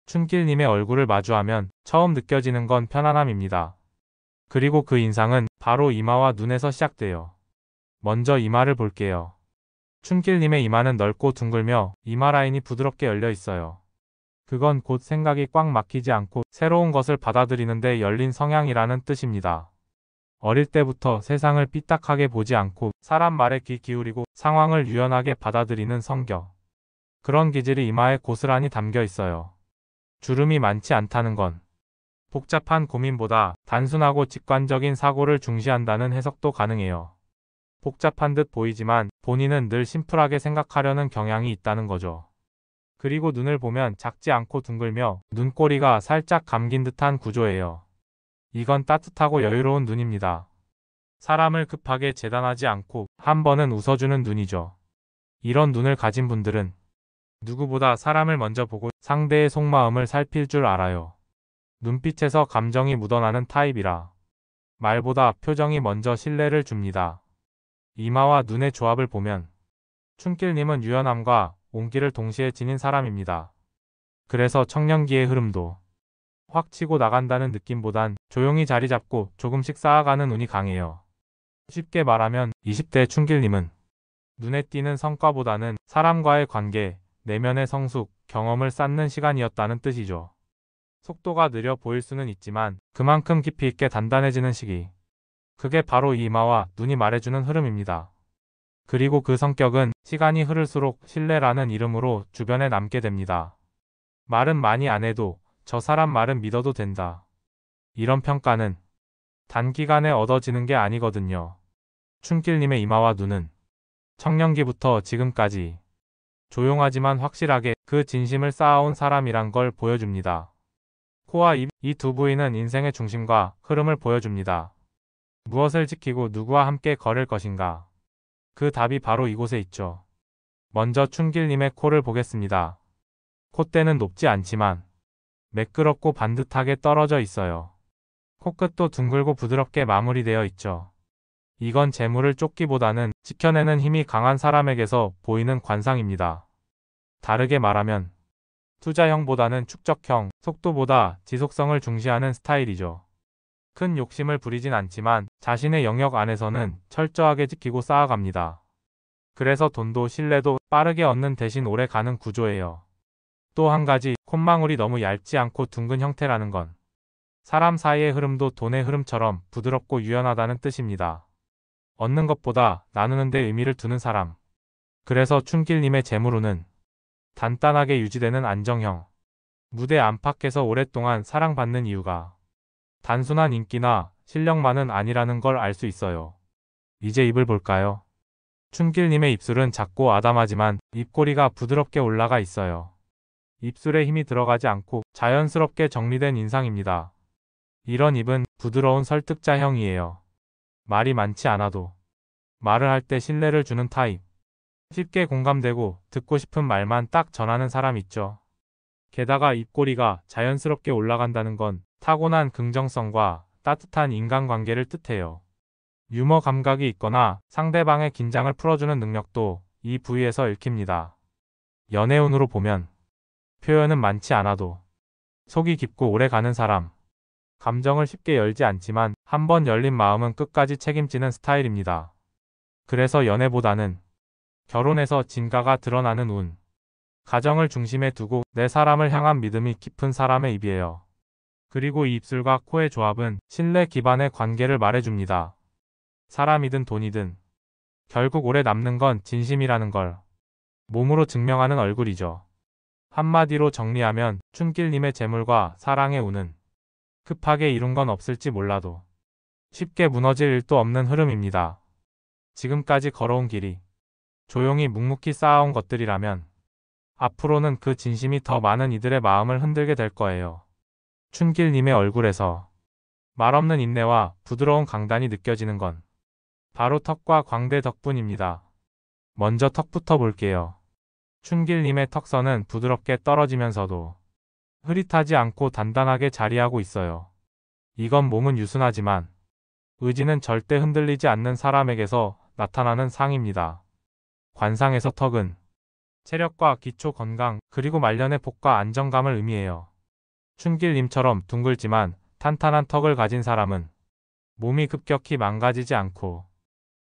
춘길님의 얼굴을 마주하면 처음 느껴지는 건 편안함입니다. 그리고 그 인상은 바로 이마와 눈에서 시작돼요. 먼저 이마를 볼게요. 춘길님의 이마는 넓고 둥글며 이마 라인이 부드럽게 열려 있어요. 그건 곧 생각이 꽉 막히지 않고 새로운 것을 받아들이는데 열린 성향이라는 뜻입니다. 어릴 때부터 세상을 삐딱하게 보지 않고 사람 말에 귀 기울이고 상황을 유연하게 받아들이는 성격. 그런 기질이 이마에 고스란히 담겨 있어요. 주름이 많지 않다는 건 복잡한 고민보다 단순하고 직관적인 사고를 중시한다는 해석도 가능해요. 복잡한 듯 보이지만 본인은 늘 심플하게 생각하려는 경향이 있다는 거죠. 그리고 눈을 보면 작지 않고 둥글며 눈꼬리가 살짝 감긴 듯한 구조예요. 이건 따뜻하고 여유로운 눈입니다. 사람을 급하게 재단하지 않고 한 번은 웃어주는 눈이죠. 이런 눈을 가진 분들은 누구보다 사람을 먼저 보고 상대의 속마음을 살필 줄 알아요. 눈빛에서 감정이 묻어나는 타입이라 말보다 표정이 먼저 신뢰를 줍니다. 이마와 눈의 조합을 보면 춘길님은 유연함과 온기를 동시에 지닌 사람입니다. 그래서 청년기의 흐름도 확 치고 나간다는 느낌보단 조용히 자리 잡고 조금씩 쌓아가는 운이 강해요. 쉽게 말하면 20대 춘길님은 눈에 띄는 성과보다는 사람과의 관계, 내면의 성숙, 경험을 쌓는 시간이었다는 뜻이죠. 속도가 느려 보일 수는 있지만 그만큼 깊이 있게 단단해지는 시기. 그게 바로 이 이마와 눈이 말해주는 흐름입니다. 그리고 그 성격은 시간이 흐를수록 신뢰라는 이름으로 주변에 남게 됩니다. 말은 많이 안 해도 저 사람 말은 믿어도 된다. 이런 평가는 단기간에 얻어지는 게 아니거든요. 춘길님의 이마와 눈은 청년기부터 지금까지 조용하지만 확실하게 그 진심을 쌓아온 사람이란 걸 보여줍니다. 코와 입, 이 두 부위는 인생의 중심과 흐름을 보여줍니다. 무엇을 지키고 누구와 함께 걸을 것인가? 그 답이 바로 이곳에 있죠. 먼저 춘길님의 코를 보겠습니다. 콧대는 높지 않지만 매끄럽고 반듯하게 떨어져 있어요. 코끝도 둥글고 부드럽게 마무리되어 있죠. 이건 재물을 쫓기보다는 지켜내는 힘이 강한 사람에게서 보이는 관상입니다. 다르게 말하면 투자형보다는 축적형, 속도보다 지속성을 중시하는 스타일이죠. 큰 욕심을 부리진 않지만 자신의 영역 안에서는 철저하게 지키고 쌓아갑니다. 그래서 돈도 신뢰도 빠르게 얻는 대신 오래 가는 구조예요. 또 한 가지, 콧망울이 너무 얇지 않고 둥근 형태라는 건 사람 사이의 흐름도 돈의 흐름처럼 부드럽고 유연하다는 뜻입니다. 얻는 것보다 나누는 데 의미를 두는 사람. 그래서 춘길님의 재물운은 단단하게 유지되는 안정형. 무대 안팎에서 오랫동안 사랑받는 이유가 단순한 인기나 실력만은 아니라는 걸 알 수 있어요. 이제 입을 볼까요? 춘길님의 입술은 작고 아담하지만 입꼬리가 부드럽게 올라가 있어요. 입술에 힘이 들어가지 않고 자연스럽게 정리된 인상입니다. 이런 입은 부드러운 설득자형이에요. 말이 많지 않아도 말을 할 때 신뢰를 주는 타입. 쉽게 공감되고 듣고 싶은 말만 딱 전하는 사람 있죠. 게다가 입꼬리가 자연스럽게 올라간다는 건 타고난 긍정성과 따뜻한 인간관계를 뜻해요. 유머 감각이 있거나 상대방의 긴장을 풀어주는 능력도 이 부위에서 읽힙니다. 연애운으로 보면 표현은 많지 않아도 속이 깊고 오래 가는 사람. 감정을 쉽게 열지 않지만 한번 열린 마음은 끝까지 책임지는 스타일입니다. 그래서 연애보다는 결혼에서 진가가 드러나는 운. 가정을 중심에 두고 내 사람을 향한 믿음이 깊은 사람의 입이에요. 그리고 이 입술과 코의 조합은 신뢰 기반의 관계를 말해줍니다. 사람이든 돈이든 결국 오래 남는 건 진심이라는 걸 몸으로 증명하는 얼굴이죠. 한마디로 정리하면 춘길님의 재물과 사랑의 운은 급하게 이룬 건 없을지 몰라도 쉽게 무너질 일도 없는 흐름입니다. 지금까지 걸어온 길이 조용히 묵묵히 쌓아온 것들이라면 앞으로는 그 진심이 더 많은 이들의 마음을 흔들게 될 거예요. 춘길님의 얼굴에서 말없는 인내와 부드러운 강단이 느껴지는 건 바로 턱과 광대 덕분입니다. 먼저 턱부터 볼게요. 춘길님의 턱선은 부드럽게 떨어지면서도 흐릿하지 않고 단단하게 자리하고 있어요. 이건 몸은 유순하지만 의지는 절대 흔들리지 않는 사람에게서 나타나는 상입니다. 관상에서 턱은 체력과 기초 건강 그리고 말년의 복과 안정감을 의미해요. 춘길님처럼 둥글지만 탄탄한 턱을 가진 사람은 몸이 급격히 망가지지 않고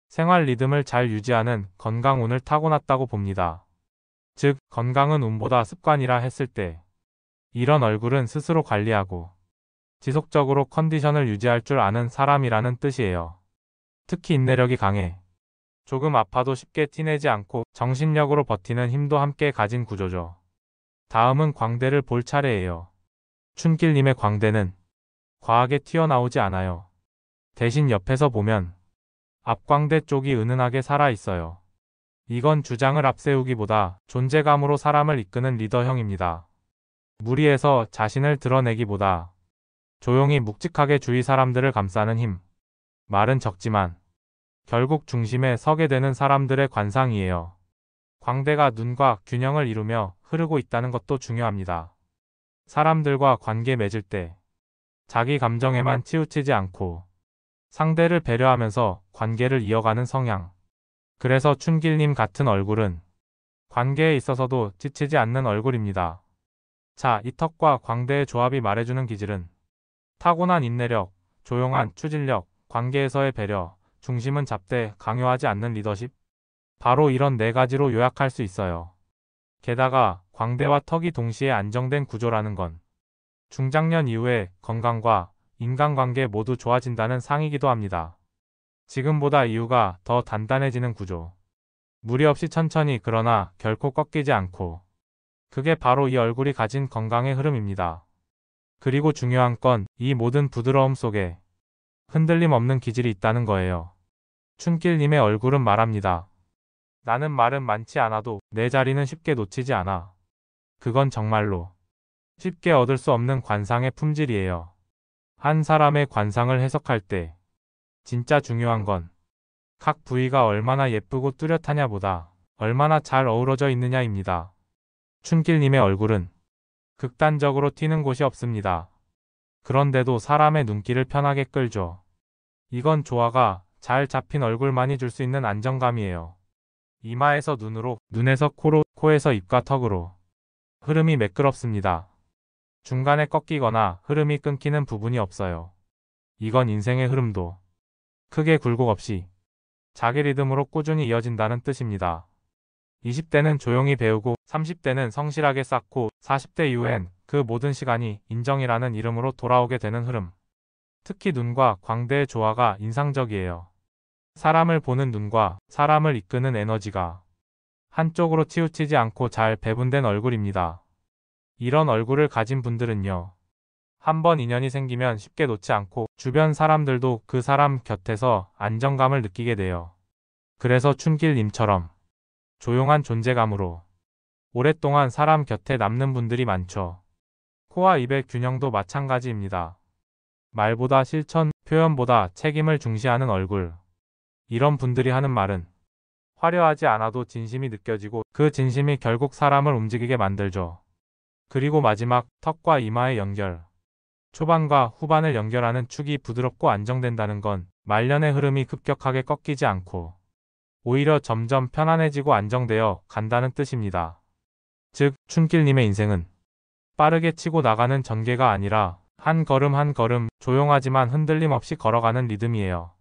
생활 리듬을 잘 유지하는 건강운을 타고났다고 봅니다. 즉, 건강은 운보다 습관이라 했을 때 이런 얼굴은 스스로 관리하고 지속적으로 컨디션을 유지할 줄 아는 사람이라는 뜻이에요. 특히 인내력이 강해 조금 아파도 쉽게 티내지 않고 정신력으로 버티는 힘도 함께 가진 구조죠. 다음은 광대를 볼 차례예요. 춘길님의 광대는 과하게 튀어나오지 않아요. 대신 옆에서 보면 앞광대 쪽이 은은하게 살아있어요. 이건 주장을 앞세우기보다 존재감으로 사람을 이끄는 리더형입니다. 무리해서 자신을 드러내기보다 조용히 묵직하게 주위 사람들을 감싸는 힘. 말은 적지만 결국 중심에 서게 되는 사람들의 관상이에요. 광대가 눈과 균형을 이루며 흐르고 있다는 것도 중요합니다. 사람들과 관계 맺을 때 자기 감정에만 치우치지 않고 상대를 배려하면서 관계를 이어가는 성향. 그래서 춘길님 같은 얼굴은 관계에 있어서도 지치지 않는 얼굴입니다. 자, 이 턱과 광대의 조합이 말해주는 기질은 타고난 인내력, 조용한 추진력, 관계에서의 배려, 중심은 잡되 강요하지 않는 리더십. 바로 이런 네 가지로 요약할 수 있어요. 게다가 광대와 턱이 동시에 안정된 구조라는 건 중장년 이후에 건강과 인간관계 모두 좋아진다는 상이기도 합니다. 지금보다 이후가 더 단단해지는 구조. 무리 없이 천천히 그러나 결코 꺾이지 않고. 그게 바로 이 얼굴이 가진 건강의 흐름입니다. 그리고 중요한 건 이 모든 부드러움 속에 흔들림 없는 기질이 있다는 거예요. 춘길님의 얼굴은 말합니다. 나는 말은 많지 않아도 내 자리는 쉽게 놓치지 않아. 그건 정말로 쉽게 얻을 수 없는 관상의 품질이에요. 한 사람의 관상을 해석할 때 진짜 중요한 건 각 부위가 얼마나 예쁘고 뚜렷하냐보다 얼마나 잘 어우러져 있느냐입니다. 춘길님의 얼굴은 극단적으로 튀는 곳이 없습니다. 그런데도 사람의 눈길을 편하게 끌죠. 이건 조화가 잘 잡힌 얼굴만이 줄 수 있는 안정감이에요. 이마에서 눈으로, 눈에서 코로, 코에서 입과 턱으로 흐름이 매끄럽습니다. 중간에 꺾이거나 흐름이 끊기는 부분이 없어요. 이건 인생의 흐름도 크게 굴곡 없이 자기 리듬으로 꾸준히 이어진다는 뜻입니다. 20대는 조용히 배우고 30대는 성실하게 쌓고 40대 이후엔 그 모든 시간이 인정이라는 이름으로 돌아오게 되는 흐름. 특히 눈과 광대의 조화가 인상적이에요. 사람을 보는 눈과 사람을 이끄는 에너지가 한쪽으로 치우치지 않고 잘 배분된 얼굴입니다. 이런 얼굴을 가진 분들은요. 한번 인연이 생기면 쉽게 놓지 않고 주변 사람들도 그 사람 곁에서 안정감을 느끼게 돼요. 그래서 춘길님처럼 조용한 존재감으로 오랫동안 사람 곁에 남는 분들이 많죠. 코와 입의 균형도 마찬가지입니다. 말보다 실천, 표현보다 책임을 중시하는 얼굴. 이런 분들이 하는 말은 화려하지 않아도 진심이 느껴지고 그 진심이 결국 사람을 움직이게 만들죠. 그리고 마지막 턱과 이마의 연결. 초반과 후반을 연결하는 축이 부드럽고 안정된다는 건 말년의 흐름이 급격하게 꺾이지 않고 오히려 점점 편안해지고 안정되어 간다는 뜻입니다. 즉, 춘길님의 인생은 빠르게 치고 나가는 전개가 아니라 한 걸음 한 걸음 조용하지만 흔들림 없이 걸어가는 리듬이에요.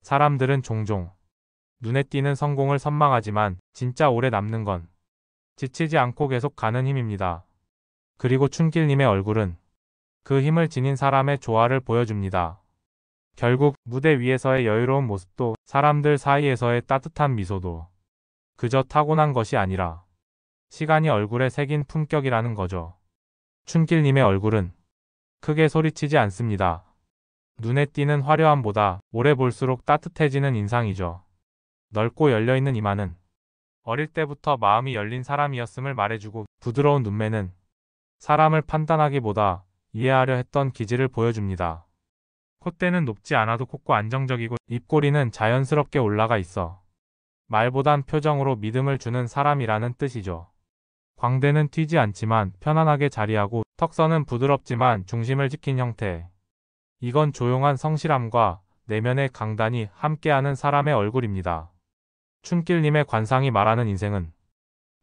사람들은 종종 눈에 띄는 성공을 선망하지만 진짜 오래 남는 건 지치지 않고 계속 가는 힘입니다. 그리고 춘길님의 얼굴은 그 힘을 지닌 사람의 조화를 보여줍니다. 결국 무대 위에서의 여유로운 모습도 사람들 사이에서의 따뜻한 미소도 그저 타고난 것이 아니라 시간이 얼굴에 새긴 품격이라는 거죠. 춘길님의 얼굴은 크게 소리치지 않습니다. 눈에 띄는 화려함보다 오래 볼수록 따뜻해지는 인상이죠. 넓고 열려있는 이마는 어릴 때부터 마음이 열린 사람이었음을 말해주고 부드러운 눈매는 사람을 판단하기보다 이해하려 했던 기질을 보여줍니다. 콧대는 높지 않아도 곱고 안정적이고 입꼬리는 자연스럽게 올라가 있어 말보단 표정으로 믿음을 주는 사람이라는 뜻이죠. 광대는 튀지 않지만 편안하게 자리하고 턱선은 부드럽지만 중심을 지킨 형태. 이건 조용한 성실함과 내면의 강단이 함께하는 사람의 얼굴입니다. 춘길님의 관상이 말하는 인생은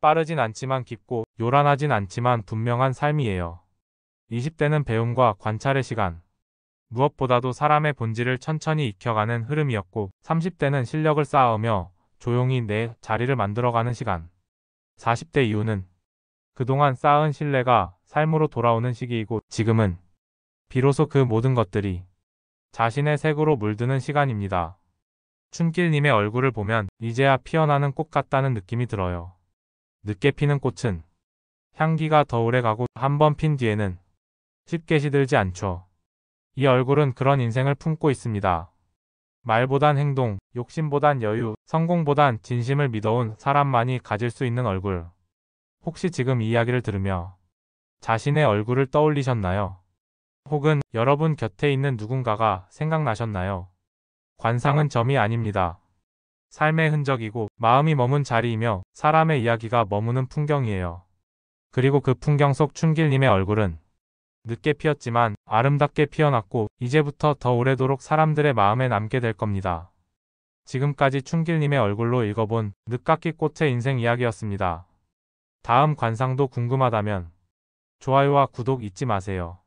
빠르진 않지만 깊고 요란하진 않지만 분명한 삶이에요. 20대는 배움과 관찰의 시간. 무엇보다도 사람의 본질을 천천히 익혀가는 흐름이었고 30대는 실력을 쌓으며 조용히 내 자리를 만들어가는 시간. 40대 이후는 그동안 쌓은 신뢰가 삶으로 돌아오는 시기이고 지금은 비로소 그 모든 것들이 자신의 색으로 물드는 시간입니다. 춘길님의 얼굴을 보면 이제야 피어나는 꽃 같다는 느낌이 들어요. 늦게 피는 꽃은 향기가 더 오래 가고 한 번 핀 뒤에는 쉽게 시들지 않죠. 이 얼굴은 그런 인생을 품고 있습니다. 말보단 행동, 욕심보단 여유, 성공보단 진심을 믿어온 사람만이 가질 수 있는 얼굴. 혹시 지금 이 이야기를 들으며 자신의 얼굴을 떠올리셨나요? 혹은 여러분 곁에 있는 누군가가 생각나셨나요? 관상은 점이 아닙니다. 삶의 흔적이고 마음이 머문 자리이며 사람의 이야기가 머무는 풍경이에요. 그리고 그 풍경 속 춘길님의 얼굴은 늦게 피었지만 아름답게 피어났고 이제부터 더 오래도록 사람들의 마음에 남게 될 겁니다. 지금까지 춘길님의 얼굴로 읽어본 늦깎이 꽃의 인생 이야기였습니다. 다음 관상도 궁금하다면 좋아요와 구독 잊지 마세요.